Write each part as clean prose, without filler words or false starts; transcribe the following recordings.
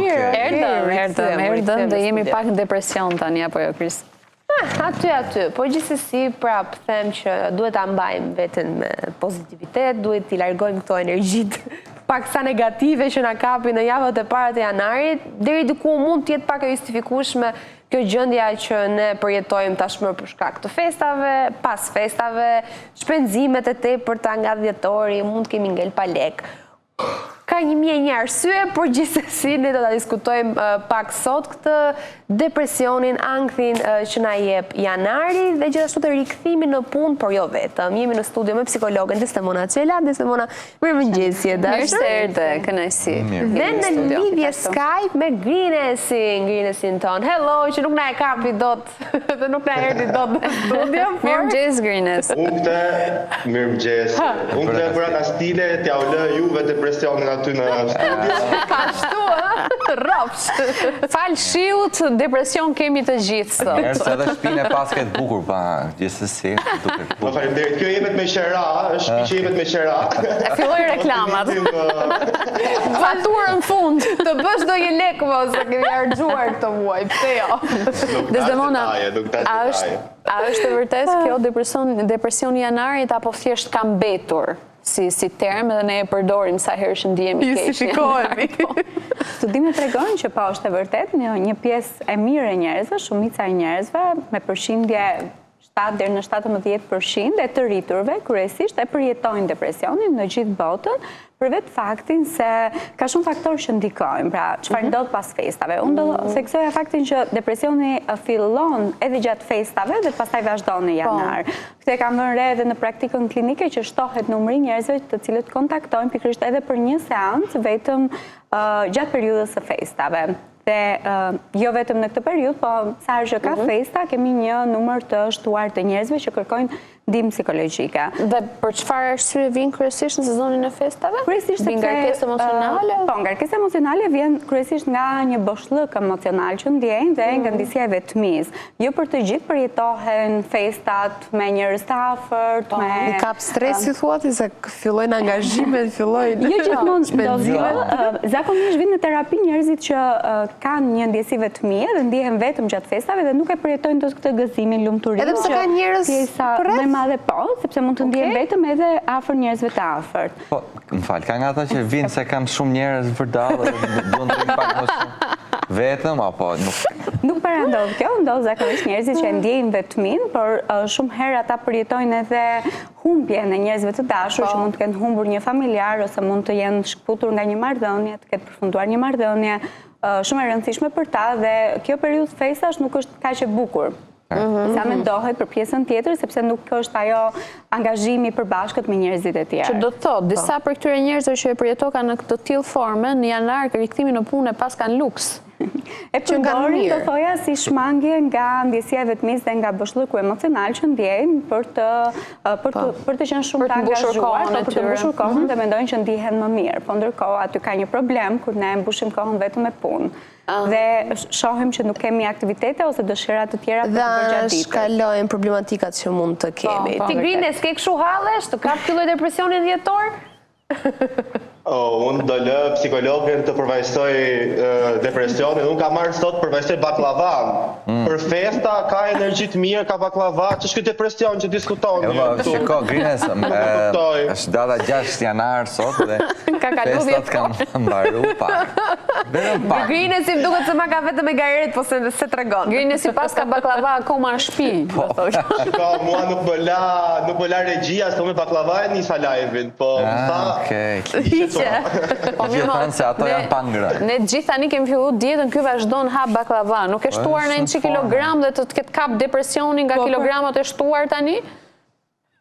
Erdëm dhe jemi pak në depresion tani, apo jo, Kris? Aty, po gjithsesi prap them që duhet ta mbajmë veten me pozitivitet, duhet t'i largojmë këto energjitë paksa negative që na kapin në javët e para të janarit, deri diku mund të jetë pak e justifikueshme kjo gjendja që ne përjetojmë tashmë për shkak të festave, pas festave, shpenzimet e tepërta nga dhjetori, mund të kemi ngel pa lek. Ka 1001 arsye, por gjithsesi ne do ta diskutojmë pak sot këtë depresionin, ankthin që na jep janari dhe gjithashtu të rikthimin në punë, por jo vetëm. Jemi në studio me psikologen Desdemona Çela. Desdemona, mirëmëngjesi e dashur. Mirë se erdhe, kënaqësi. Dhe në lidhje Skype me Grinesin ton. Hello, që nuk na e kapi dot, dhe nuk na erdhi dot në studio. Mirëmëngjes Grines. Mirëmëngjes. Unë të bëra ka stile, t'ja u lë juve depresionin aty në studio. Ka shtu, rrofsh. Fal shiut, depresion kemi të gjithë sot. Njerëz edhe shtëpinë e pasket bukur pa gjithsesi. Po faleminderit. Kjo jepet me qera, është shtëpi që jepet me qera. Filloi reklamat. Faturën fund. Të bësh do një lek mos se kemi harxuar këtë muaj. Pse jo? Desdemona, a është e vërtetë kjo depresioni janarit apo thjesht ka mbetur? Si term edhe ne e përdorim sa herë që ndihemi keq. Justifikohemi. Studimet tregojnë që po është e vërtetë një pjesë e mirë e njerëzve, shumica e njerëzve me përqindje 7 deri në 17% e të rriturve kryesisht e përjetojnë depresionin në gjithë botën, për vetë faktin se ka shumë faktorë që ndikojnë, pra çfarë ndodh pas festave. Unë do theksoja faktin që depresioni fillon edhe gjatë festave dhe pastaj vazhdon në janar. Këtë kam vënë re edhe në praktikën klinike që shtohet numri njerëzve të cilët kontaktojnë pikërisht edhe për një seancë vetëm gjatë periudhës së festave. Dhe jo vetëm në këtë periudhë, po sa herë që ka festa, kemi një numër të shtuar të njerëzve që kërkojnë ndihmë psikologjike. Dhe për çfarë arsye vijnë kryesisht në sezonin e festave? Kryesisht sepse ngarkesë emocionale? Po, ngarkesa emocionale vjen kryesisht nga një boshllëk emocional që ndjejnë dhe nga ndjesia e vetmisë. Jo për të gjithë përjetohen festat me njerëz të afërt, me I kap stresi thuati se fillojnë angazhimet, fillojnë. Jo gjithmonë, zakonisht vinë në terapi njerëzit që kanë një ndjesi vetmie dhe ndihen vetëm gjatë festave dhe nuk e përjetojnë dot këtë gëzimin, lumturinë. Edhe pse kanë njerëz përreth madhe po, sepse mund të ndihen vetëm edhe afër njerëzve të afërt. Po, m'fal, ka nga ata që vinë se kam shumë njerëz vërdallë dhe duan të pak më shumë vetëm apo nuk. Nuk parandodh kjo, ndodh zakonisht njerëzit që ndjejnë vetmin, por shumë herë ata përjetojnë edhe humbje në njerëzve të dashur që mund të kenë humbur një familjar ose mund të jenë shkputur nga një marrëdhënie, të ketë përfunduar një marrëdhënie shumë e rëndësishme për ta dhe kjo periudhë festash nuk është kaq e bukur. Sa mendohet për pjesën tjetër, sepse nuk është ajo angazhimi përbashkët me njerëzit e tjerë. Që do të thotë, disa për këtyre njerëzve që e përjetokan në këtë tillë forme, në janar rikthimin në punë pas kanë luks. E përdorin do thoja si shmangje nga ndjesia e vetmisë dhe nga boshllëku emocional që ndjejnë për të qenë shumë të angazhuar, për të mbushur kohën dhe mendojnë që ndihen më mirë. Po ndërkohë aty ka një problem kur ne mbushim kohën vetëm me punë. Dhe shohim që nuk kemi aktivitete ose dëshira të tjera për të bërë gjatë ditës. Dhe shkalojnë problematikat që mund të kemi. Ti Grines, ke kështu hallesh të kap ky lloj depresioni dhjetor? Unë do lë psikologën të përvajsoj depresionin. Unë ka marrë sot përvajsoj baklavan. Për festa ka energji të mirë, ka baklava. Ç'është ky depresion që diskutoni? Shiko, Grines, është data 6 janar sot dhe festat kanë mbaru pak. Grines i duket se ma ka vetëm me garet, po se tregon. Grines i pas ka baklava akoma në shtëpi. Shiko, mua nuk më la regjia se me baklava e nisa live-in, po Gjithmonë se ato janë pa ngrënë. Ne gjithë tani kemi filluar dietën, ky vazhdon hap baklava. Nuk e shtuar në 100 kilogram dhe të ketë kap depresionin nga kilogramat e shtuar tani?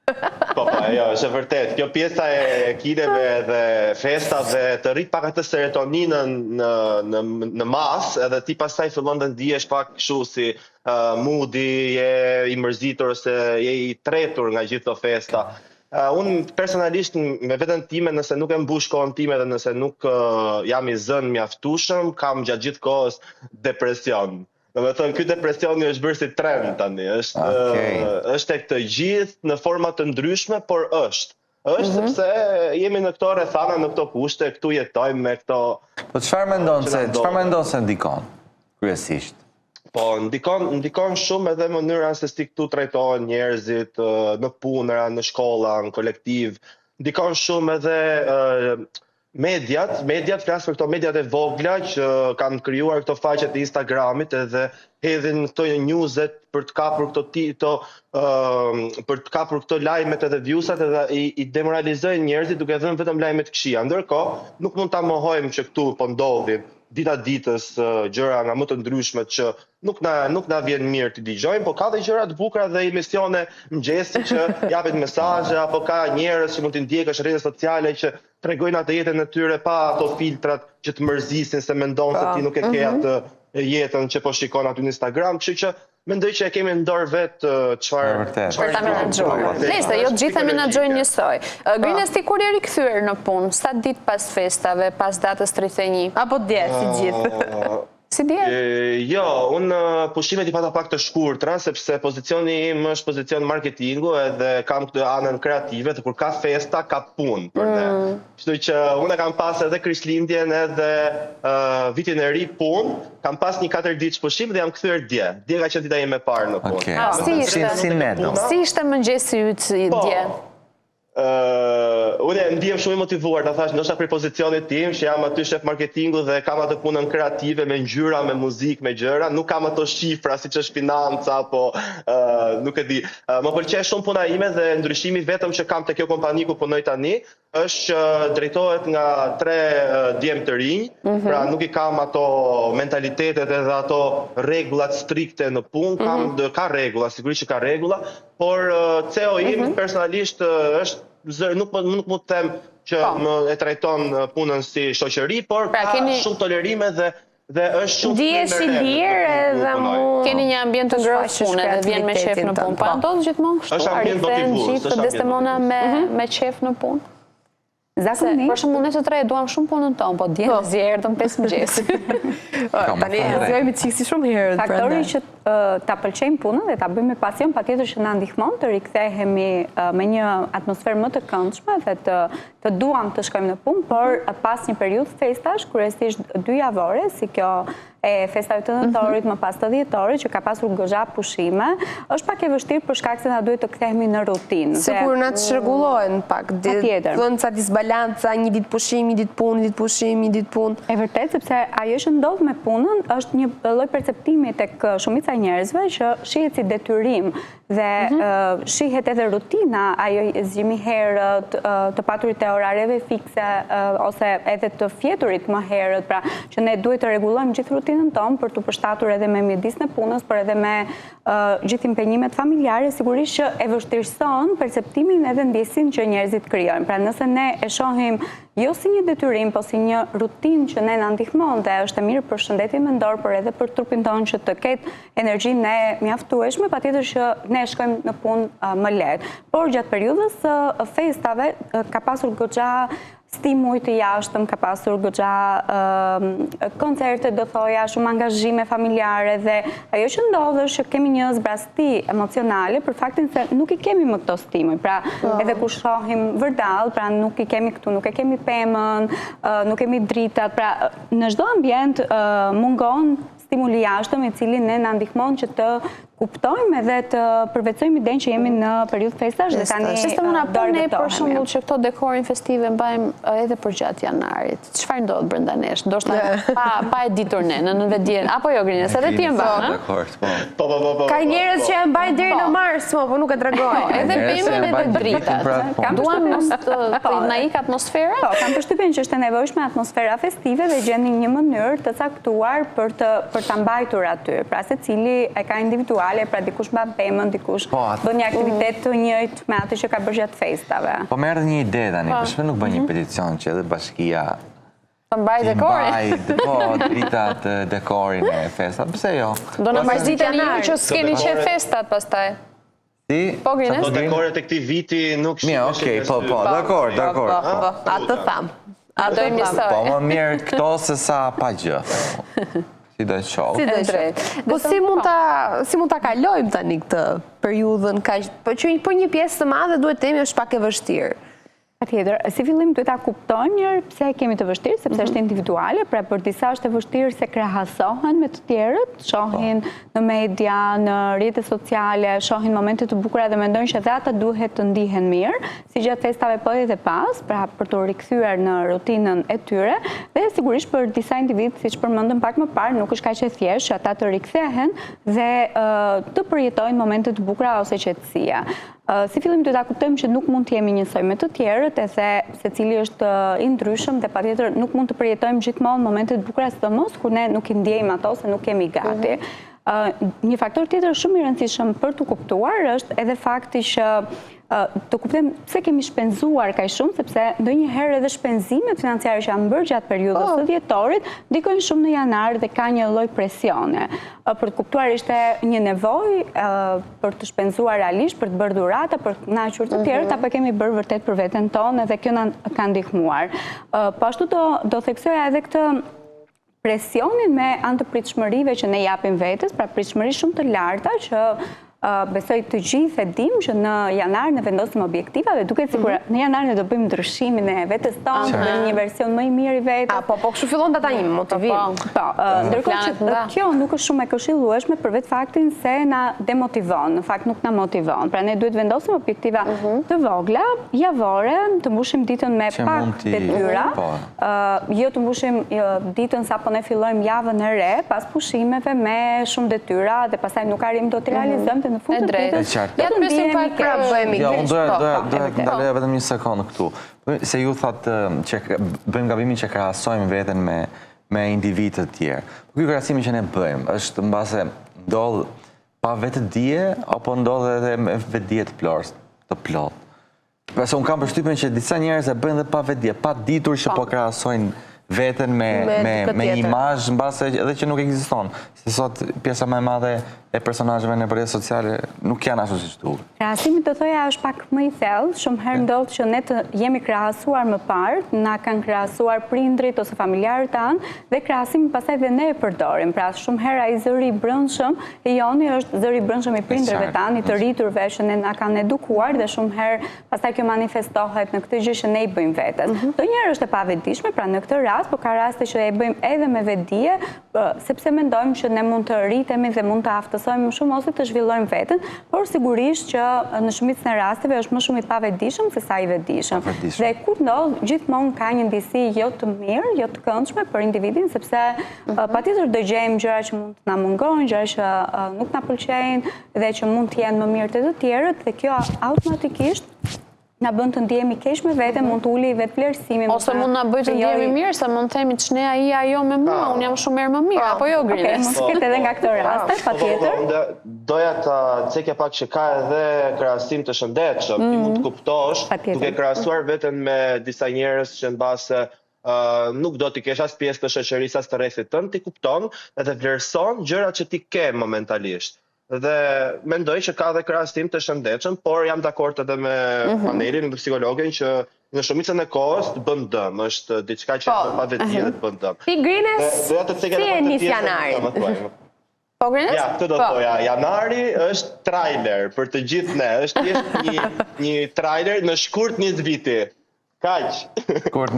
Po, jo, është e vërtet. Kjo pjesa e kineve dhe festave të rrit pak atë serotoninën në mas, edhe ti pastaj fillon të ndihesh pak kështu si moodi, je i mërzitur ose je i tretur nga gjithë këto festa. Unë personalisht me veten time, nëse nuk e mbush kohën time dhe nëse nuk jam i zënë mjaftueshëm, kam gjatë gjithë kohës depresion. Domethënë ky depresioni është bërë si trend tani, është tek të gjithë në forma të ndryshme, por është. është sepse jemi në këto rrethana, në këto kushte, këtu jetojmë me këto. Po çfarë mendon se ndikon kryesisht? Po, ndikon shumë edhe mënyra se si këtu trajtohen njerëzit në punëra, në shkolla, në kolektiv. Ndikon shumë edhe mediat flas për këto mediat e vogla që kanë krijuar këto faqet e Instagramit edhe hedhin këto newset për të kapur këto lajmet edhe viewsat edhe i demoralizojnë njerëzit duke dhënë vetëm lajme të këqija. Ndërkohë, nuk mund ta mohojmë që këtu po ndodhin dita ditës gjëra nga më të ndryshmet që nuk na vjen mirë të dëgjojmë, po ka dhe gjëra të bukura dhe emisione mëngjesi që japin mesazhe apo ka njerëz që mund të ndjekësh rrjetet sociale që tregojnë atë jetën e tyre pa ato filtrat që të mërzisin se mendon se ti nuk e ke atë jetën që po shikon aty në Instagram, kështu që mendoj që e kemi në dorë vetë çfarë për ta menaxhuar. Nëse jo të gjithë menaxhojnë njësoj. Grines, ti kur je rikthyer në punë, sa ditë pas festave, pas datës 31? Apo dje, si gjithë? Si dje? Jo, unë pushimet i pata pak të shkurtra, sepse pozicioni im është pozicion marketingu edhe kam këtë anën kreative, dhe kur ka festa, ka punë për ne. Kështu që unë kam pas edhe Krishtlindjen edhe vitin e ri punë, kam pas një 4 ditë pushim dhe jam kthyer dje. Dje ka qenë dita ime e parë në punë. Si ishte mëngjesi yt dje? Unë ndihem shumë i motivuar, ta thash, ndoshta për pozicionit tim, që jam aty shef marketingu dhe kam atë punën kreative me ngjyra, me muzikë, me gjëra, nuk kam ato shifra siç është financa apo nuk e di. Më pëlqen shumë puna ime dhe ndryshimi vetëm që kam te kjo kompani ku punoj tani është që drejtohet nga 3 djemë të rinj, pra nuk i kam ato mentalitetet edhe ato rregullat strikte në punë, ka rregulla, sigurisht që ka rregulla, por CEO im personalisht është nuk mund të them që më e trajton punën si shoqëri, por ka shumë tolerime dhe është shumë ndihesh i lirë edhe keni një ambient të ngrohtë pune dhe vjen me shef në punë. Po ndodh gjithmonë kështu. Është ambient motivues, Gjithë Desdemona me shef në punë. Zakonisht. Për shembull, ne të tre duam shumë punën tonë, po dje erdhëm 5 mëngjes. Tani zgjojmë çiksi shumë herët. Faktori që ta pëlqejmë punën dhe ta bëjmë me pasion, patjetër që na ndihmon të rikthehemi me një atmosferë më të këndshme dhe të duam të shkojmë në punë, por pas një periudhë festash, kryesisht 2 javore, si kjo e festave të nëntorit, më pas të dhjetorit, që ka pasur goxha pushime, është pak e vështirë për shkak se na duhet të kthehemi në rutinë. Sikur na të çrregullohen pak. Patjetër. Vënë ca disbalanca, një ditë pushim, një ditë punë, një ditë pushim, një ditë punë. E vërtet, sepse ajo që ndodh me punën është një lloj perceptimi tek shumica e njerëzve që shihet si detyrim dhe shihet edhe rutina, ajo zgjimi herët, të paturit e orareve fikse ose edhe të fjeturit më herët, pra që ne duhet të rregullojmë gjithë rutinën tonë për të përshtatur edhe me mjedisjen e punës, por edhe me gjithë impenjimet familjare, sigurisht që e vështirëson perceptimin edhe ndjesinë që njerëzit krijojnë. Pra nëse ne e shohim jo si një detyrim, po si një rutinë që ne na ndihmon dhe është e mirë për shëndetin mendor, por edhe për trupin tonë që të ketë energjinë e mjaftueshme, patjetër që ne shkojmë në punë më lehtë. Por gjatë periudhës festave ka pasur goxha stimuj të jashtëm, ka pasur goxha koncerte, do thoja, shumë angazhime familjare dhe ajo që ndodh është që kemi një zbrasti emocionale për faktin se nuk i kemi më këto stimuj. Pra edhe kur shohim vërdall, pra nuk i kemi këtu, nuk e kemi pemën, nuk kemi dritat, pra në çdo ambient mungon stimuli jashtëm i cili ne na ndihmon që të kuptojmë edhe të përvecojmë idenë që jemi në periudhë festash dhe tani ne për shembull që këto dekorin festive mbajmë edhe për gjatë janarit. Çfarë ndodh brenda nesh? Ndoshta pa e ditur ne në vetdijen apo jo Grines, edhe ti e mban, Po. Ka njerëz që e mbajnë deri në mars, po nuk e tregojnë. Edhe pemën edhe dritat. Duam të na ik atmosfera? Po, kam përshtypjen që është e nevojshme atmosfera festive dhe gjeni një mënyrë të caktuar për ta mbajtur aty. Pra secili e ka individual, pra dikush mban pemën, dikush bën një aktivitet të njëjtë me atë që ka bërë gjatë festave. Po merr një ide tani, për shkak nuk bën një peticion që edhe bashkia të mbaj dekorin. Po, dritat dekorin e festat, pse jo? Do na marrëziteni ju që s'keni qef festat pastaj. Si? Po Grines? Ato dekoret e këtij viti nuk Mirë, okay, po, dakor. Atë tham. Ato i misoj. Po, më mirë këto se sa pa gjë. Si do të shoh. Po si mund ta kalojmë tani këtë periudhën kaq, po që për një pjesë të madhe duhet të themi është pak e vështirë. Patjetër, si fillim duhet ta kuptojmë mirë pse kemi të vështirë, sepse është individuale, pra për disa është e vështirë se krahasohen me të tjerët, shohin në media, në rrjetet sociale, shohin momente të bukura dhe mendojnë që edhe ata duhet të ndihen mirë, si gjatë festave po edhe pas, pra për të rikthyer në rutinën e tyre, dhe sigurisht për disa individ, siç përmendëm pak më parë, nuk është kaq e thjeshtë që ata të rikthehen dhe të përjetojnë momente të bukura ose qetësia. Si fillim duhet ta kuptojmë që nuk mund të jemi njësoj me të tjerët, e se secili është i ndryshëm dhe patjetër nuk mund të përjetojmë gjithmonë momente të bukura, sidomos kur ne nuk i ndjejmë ato se nuk kemi gati. Një faktor tjetër shumë i rëndësishëm për të kuptuar është edhe fakti që të kuptojmë pse kemi shpenzuar kaq shumë, sepse ndonjëherë edhe shpenzimet financiare që janë bërë gjatë periudhës së dhjetorit ndikojnë shumë në janar dhe ka një lloj presione. Për të kuptuar ishte një nevojë për të shpenzuar realisht, për të bërë dhurata, për të kënaqur të tjerët, apo kemi bërë vërtet për veten tonë dhe kjo na ka ndihmuar. Po ashtu do theksoja edhe këtë presionin me anë të pritshmërive që ne japim vetes, pra pritshmëri shumë të larta që besoj të gjithë e dim që në janar ne vendosim objektiva dhe duket sikur në janar ne do bëjmë ndryshimin e vetes tonë, të bëjmë një version më i mirë i vetes. Po kështu fillon data një motivim. Po, ndërkohë që kjo nuk është shumë e këshillueshme për vetë faktin se na demotivon, në fakt nuk na motivon. Pra ne duhet vendosim objektiva të vogla, javore, të mbushim ditën me pak detyra, jo të mbushim ditën sapo ne fillojmë javën e re, pas pushimeve me shumë detyra dhe pastaj nuk arrim dot të realizojmë në fund të ditës. Ja të presim pak prapë bëhemi. Ja, unë doja ndaleja vetëm një sekondë këtu. Se ju thatë që bëjmë gabimin që krahasojmë veten me individ të tjerë. Ky krahasimi që ne bëjmë është mbase ndodh pa vetëdije apo ndodh edhe me vetëdije të plot. Pse unë kam përshtypjen që disa njerëz e bëjnë edhe pa vetëdije, pa ditur që po krahasojnë veten me një imazh mbase edhe që nuk ekziston. Se sot pjesa më e madhe e personazheve në rrjetet sociale nuk janë ashtu siç duhet. Krahasimi të thoja është pak më i thellë, shumë herë ndodh që ne të jemi krahasuar më parë, na kanë krahasuar prindrit ose familjarët tanë dhe krahasimin pastaj dhe ne e përdorim. Pra shumë herë ai zëri i brendshëm e joni është zëri i brendshëm i prindërve tanë, i të rriturve që ne na kanë edukuar dhe shumë herë pastaj kjo manifestohet në këtë gjë që ne i bëjmë vetes. Ndonjëherë është e pavetëdijshme, pra në këtë rast, por ka raste që e bëjmë edhe me vetdije, sepse mendojmë që ne mund të rritemi dhe mund të aftësojmë më shumë ose të zhvillojmë veten, por sigurisht që në shumicën e rasteve është më shumë i pavetëdijshëm se sa i vetëdijshëm. Dhe kur ndodh, gjithmonë ka një ndjesi jo të mirë, jo të këndshme për individin, sepse patjetër dëgjojmë gjëra që mund të na mungojnë, gjëra që nuk na pëlqejnë dhe që mund të jenë më mirë te të tjerët, dhe kjo automatikisht na bën të ndjehemi keq me veten, mund të uli vetvlerësimin. Ose mund na bëj të ndjehemi mirë, se mund të themi ç'ne ai ajo me mua, unë jam shumë mirë më mirë, apo jo Grines? Mund të ketë edhe nga këto raste, patjetër. Doja ta cekja pak që ka edhe krahasim të shëndetshëm, ti mund të kuptosh duke krahasuar veten me disa njerëz që mbase nuk do t'i kesh as pjesë të shoqërisë as të rrethit tënd, ti kupton dhe vlerëson gjërat që ti ke momentalisht. Dhe mendoj që ka dhe krahasim të shëndetshëm, por jam dakord edhe me panelin dhe psikologin që në shumicën e kohës të bën dëm, është diçka që pa vetëdije dhe të bën dëm. Ti Grines, si e nis janarin? Po Grines? Ja, këtë do të thoja, janari është trailer për të gjithë ne, është thjesht një trailer në shkurt 20 viti. Kaq.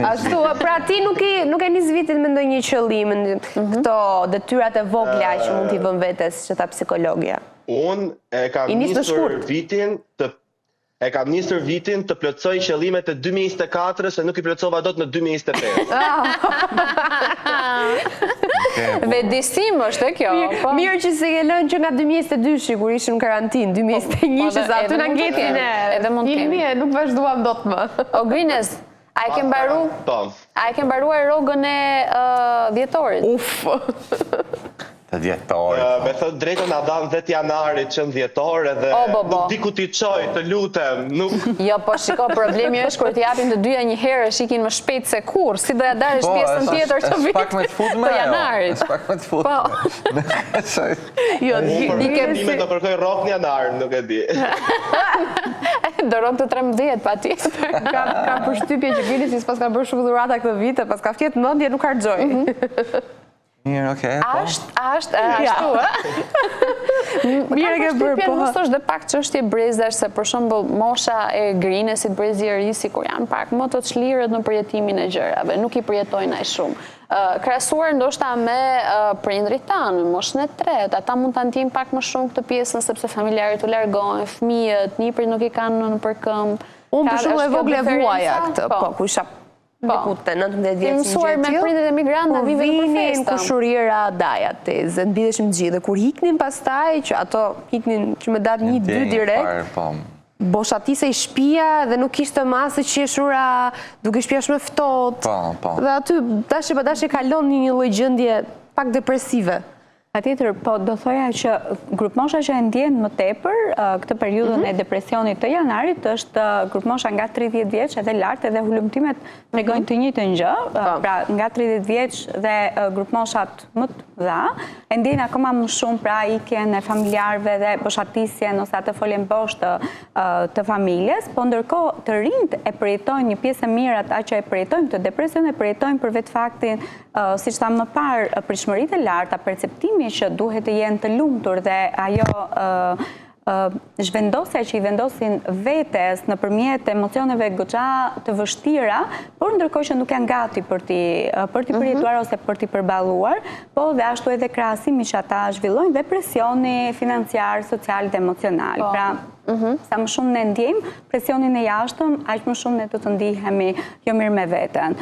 Ashtu, pra ti nuk e nis vitin me ndonjë qëllim, këto detyrat e vogla që mund t'i vën vetes që ta psikologja. Unë e kam nisur vitin të plotësoj qëllimet e 2024 se nuk i plotësova dot në 2025. Vetëdijsim është e kjo. Mirë që se ke lënë që nga 2022 kur ishim në karantinë, 2021 që sa aty na ngetin edhe mund të kemi. Nuk vazhduam dot më. O Grines, a e ke mbaruar rrogën e dhjetorit? Uf. Të dhjetorit. Me thënë drejtën na dhan 10 janarit që në dhjetor edhe nuk di ku t'i çoj, të lutem, nuk. Jo, po shiko, problemi është kur t'i japin të dyja një herë shikin më shpejt se kur, si do ja darësh pjesën tjetër të vitit të janarit. Është pak më të futme. Jo, di ke do kërkoj rrok në janar, nuk e di. Do rrok të 13 patjetër. Kam përshtypje që Grines pas ka bërë shumë dhurata këtë vit, pas ka fjet mendje nuk harxoj. Mirë, oke, po. Ashtu, Mirë ke bërë, po. Mos është dhe pak çështje brezash, se për shembull mosha e grinesit, brezi i ri, sikur janë pak më të çlirët në përjetimin e gjërave, nuk i përjetojnë aq shumë. Krahasuar ndoshta me prindrit tanë, në moshën e tretë, ata mund ta ndjejnë pak më shumë këtë pjesën sepse familjarët u largojnë, fëmijët, nipërit nuk i kanë në përkëmb. Unë për shumë e vogël e vuaja këtë, po, ku isha Nikute, 19 vjetë si mësuar me prindet e migrantë, vive në vinin festa. kushurira daja tezë, në bideshim gjithë, dhe kur hiknin pastaj, që ato hiknin që me datë 1-2 direkt, boshatise i shpia dhe nuk ishte masë qeshura, duke shpia shme ftohtë. Dhe aty dashe pa dashe kalon një lloj gjendje pak depresive. Patjetër, po do thoja që grupmosha që e ndjen më tepër këtë periudhën e depresionit të janarit është grupmosha nga 30 vjeç edhe lart, edhe hulumtimet tregojnë të njëjtën gjë, pra nga 30 vjeç dhe grupmoshat më të mëdha e ndjejnë akoma më shumë pra ikjen e familjarëve dhe boshatisjen ose atë foljen boshtë të familjes, po ndërkohë të rinjt e përjetojnë një pjesë e mirë ata që e përjetojnë këtë depresion e përjetojnë për vetë faktin, siç thamë më parë, pritshmëritë e larta, perceptimi që duhet të jenë të lumtur dhe ajo zhvendosja që i vendosin vetes nëpërmjet emocioneve goxha të vështira, por ndërkohë që nuk janë gati për t'i përjetuar ose për t'i përballuar, po dhe ashtu edhe krahasimi që ata zhvillojnë dhe presioni financiar, social dhe emocional. Pra, sa më shumë ne ndjejmë presionin e jashtëm, aq më shumë ne do të ndihemi jo mirë me veten.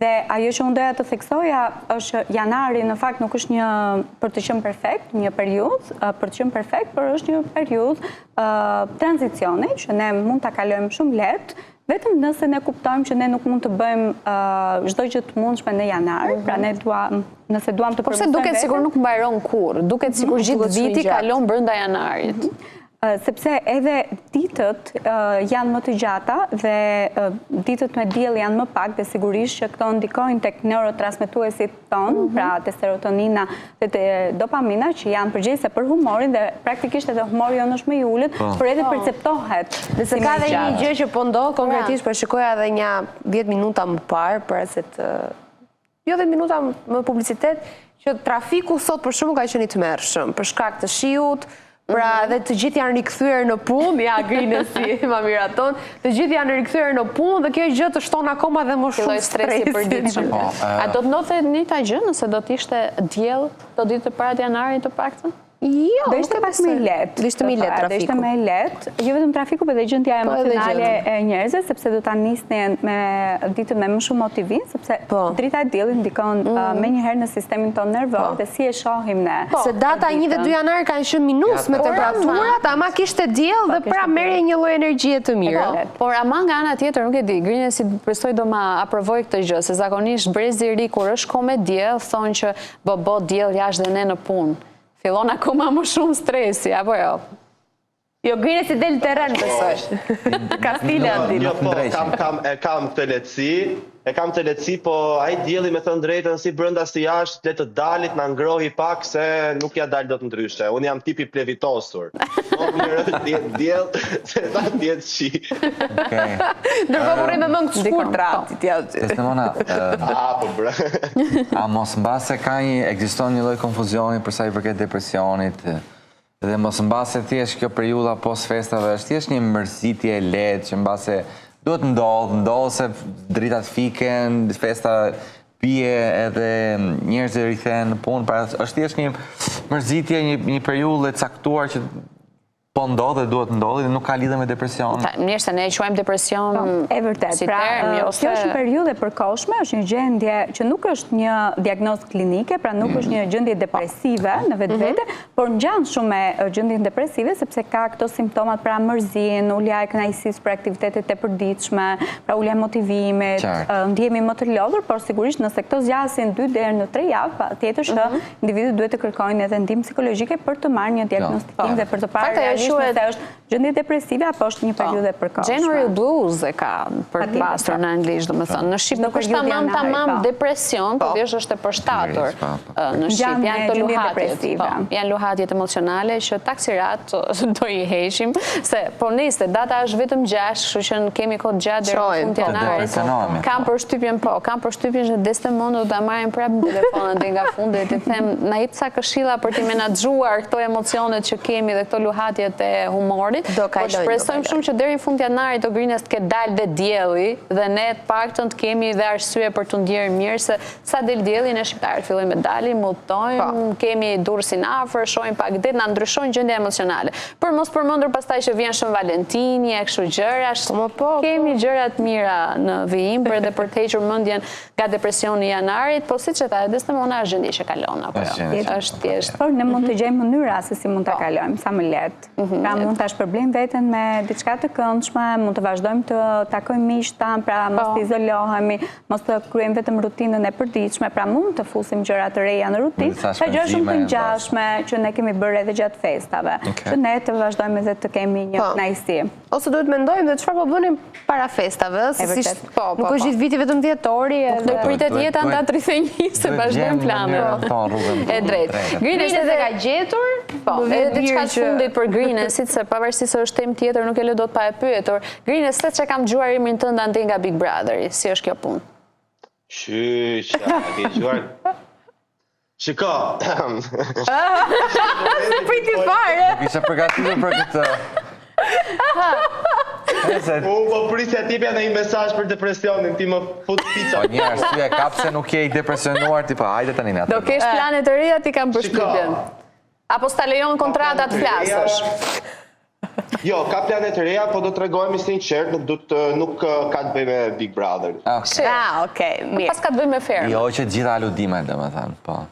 Dhe ajo që unë doja të theksoja është janari në fakt nuk është një për të qenë perfekt, një periudhë për të qenë perfekt, por është një periudhë tranzicioni që ne mund ta kalojmë shumë lehtë, vetëm nëse ne kuptojmë që ne nuk mund të bëjmë çdo gjë të mundshme në janar, pra ne nëse duam të përmirësojmë. Por se duket sikur nuk mbaron kurrë, duket sikur gjithë viti kalon brenda janarit. Sepse edhe ditët janë më të gjata dhe ditët me diell janë më pak dhe sigurisht që këto ndikojnë tek neurotransmetuesit tonë, pra te serotonina dhe te dopamina që janë përgjegjëse për humorin dhe praktikisht edhe humori jonë është më i ulët, por edhe perceptohet. Dhe se ka dhe një gjë që po ndodh konkretisht, për shikoja edhe një 10 minuta më parë, për se jo 10 minuta më publicitet, që trafiku sot për shumë ka qenë i tmerrshëm, për shkak të shiut. Pra dhe të gjithë janë rikthyer në punë, ja grine si ma miraton, të gjithë janë rikthyer në punë dhe kjo gjë të shton akoma dhe më shumë stresi i përditshëm. A do të ndodhte njëjta gjë nëse do të ishte diell të ditë të para të janarit të paktën? Jo, do ishte pak më lehtë. Do ishte më lehtë trafiku. Do ishte më lehtë, jo vetëm trafiku, por edhe gjendja emocionale e njerëzve, sepse do ta nisnin me ditën me më shumë motivim, sepse drita e diellit ndikon menjëherë në sistemin tonë nervor dhe si e shohim ne. Se data 1 dhe 2 janar kanë qenë minus me temperaturat, ama kishte diell dhe pra merrje një lloj energjie të mirë. Por ama nga ana tjetër nuk e di, Grine si besoj do ma aprovoj këtë gjë, se zakonisht brezi i ri kur është kohë me diell thonë që bo diell jashtë dhe ne në punë. Fillon akoma më shumë stresi, apo jo? Jo, Grine si del terren, besoj. Kastile aty. Jo, po, kam këtë lehtësi, po ai dielli me thënë drejtën si brenda si jashtë, le të dalit, na ngrohi pak se nuk ja dal dot ndryshe. Unë jam tipi plevitosur. Po mirë, diell, se ta diet shi. Ndërkohë urrej me mëngë të shkurtra. Testimona, po bre. A mos mbase ekziston një lloj konfuzioni për sa i përket depresionit? Dhe mos mbase thjesht kjo periudha post festave është thjesht një mërzitje e lehtë që mbase duhet ndodh se dritat fiken, festa pije edhe njerëzit rikthehen në punë, pra është thjesht një mërzitje, një periudhë e caktuar që po ndodh dhe duhet ndodhi dhe nuk ka lidhje me depresion. Mirë se ne e quajmë depresion. E vërtet. Pra, kjo është një periudhë e përkohshme, është një gjendje që nuk është një diagnozë klinike, pra nuk është një gjendje depresive në vetvete, por ngjan shumë me gjendjen depresive sepse ka këto simptomat pra mërzin, ulja e kënaqësisë për aktivitetet e përditshme, pra ulja e motivimit, ndjehemi më të lodhur, por sigurisht nëse këto zgjasin 2 deri në 3 javë, patjetër që individët duhet të kërkojnë edhe ndihmë psikologjike për të marrë një diagnostikim dhe për të parë nëse është gjendje depresive apo është një periudhë përkohshme. January blues e ka për pasur në anglisht, domethënë në shqip nuk është tamam depresion, por thjesht është e përshtatur. Në shqip janë të luhatjet, janë luhatjet emocionale që taksirat do i heqim, se po niste data është vetëm 6, kështu që kemi kohë gjatë deri në fund të janarit. Kam përshtypjen që Desdemonë do ta marrim prapë në telefonat dhe nga fundi dhe t'i them na jep sa këshilla për t'i menaxhuar këto emocionet që kemi dhe këto luhatjet e humorit. Po shpresojmë shumë që deri në fund të janarit të Grines të ketë dalë dhe dielli dhe ne të paktën të kemi dhe arsye për të ndjerë mirë, se sa del dielli ne shqiptarët fillojmë me dalin, mudtojmë, kemi dursin afër, shohim pak det, na ndryshojnë gjendja emocionale. Për mos përmendur pastaj që vjen Shën Valentini e kështu gjëra, kemi gjëra të mira në vijim për dhe për të hequr mendjen nga depresioni i janarit, po siç e tha Desdemona është gjendje që kalon apo jo. Është thjesht. Por ne mund të gjejmë mënyra se si mund ta kalojmë sa më lehtë. Pra mund ta shpërblim veten me diçka të këndshme, mund të vazhdojmë të takojmë miq tan, pra mos të izolohemi, mos të kryejmë vetëm rutinën e përditshme, pra mund të fusim gjëra të reja në rutinë, ka gjëra shumë të ngjashme që ne kemi bërë edhe gjatë festave, që ne të vazhdojmë edhe të kemi një kënaqësi. Ose duhet mendojmë dhe çfarë po bënim para festave, se nuk është gjithë viti vetëm dhjetori. Do pritet jeta nga 31 se vazhdojmë planet. E drejtë. Grines edhe ka gjetur. Edhe diçka të fundit për Grines, se pavarësisht se është temë tjetër, nuk e lë dot pa e pyetur. Grines, se çka kam dëgjuar emrin tënd ande nga Big Brotheri, si është kjo punë? Qysh, ke dëgjuar? Shiko. Se priti fare. Kisha përgatitur për këtë. Unë po prisja t'jepja në një mesazh për depresionin, ti më fut pica. Po një arsye kap se nuk je i depresionuar, ti po hajde tani natë. Do kesh plane të reja ti kam përshtypjen. Apo s'ta lejon kontrata të flasësh? Jo, ka plane të reja, po do të tregojmë sinqert, nuk ka të bëjë me Big Brother. Okej, mirë. Pas ka të bëjë me fermë. Jo, që gjitha aludimet, domethënë, po.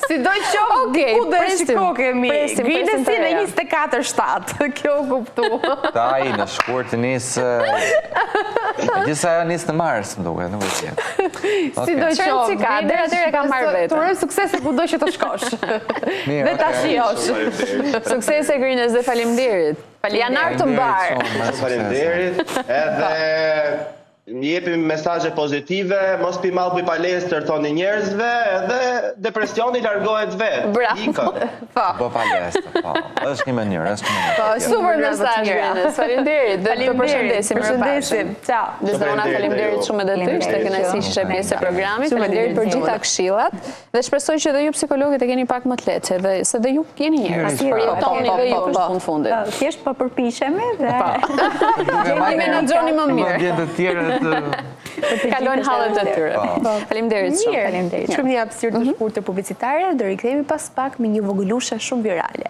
Si do qoftë, ku do e shiko kemi? Grines si në 24/7, kjo kuptu. Ta i në shkurt të nisë, gjithsa jo nisë në mars, më duke, nuk e qenë. Si do qoftë, deri atyre ka marrë vetë. Të urojmë suksese kudo që të shkosh. Dhe ta shijosh. Suksese Grines dhe faleminderit. Janar të mbar. Faleminderit. Edhe jepim mesazhe pozitive, mos pi mall bëj palestër thoni njerëzve, edhe depresioni largohet vetë. Bravo. Po palestër, po. Është një mënyrë, Super mesazh Grines. Faleminderit. Dhe të përshëndesim. Përshëndesim. Ciao. Desdemona, faleminderit shumë edhe ty, ishte kënaqësi që ishe pjesë e programit. Faleminderit për gjitha këshillat. Dhe shpresoj që dhe ju psikologët e keni pak më të lehtë, se dhe ju jeni njerëz. Përjetoni dhe ju në fundit. Thjesht po përpiqemi dhe i menaxhoni më mirë. Kalojnë hallet e tyre. Faleminderit shumë. Shumë një hapësirë të shkurtër publicitare, do rikthehemi pas pak me një vogëlushe shumë virale.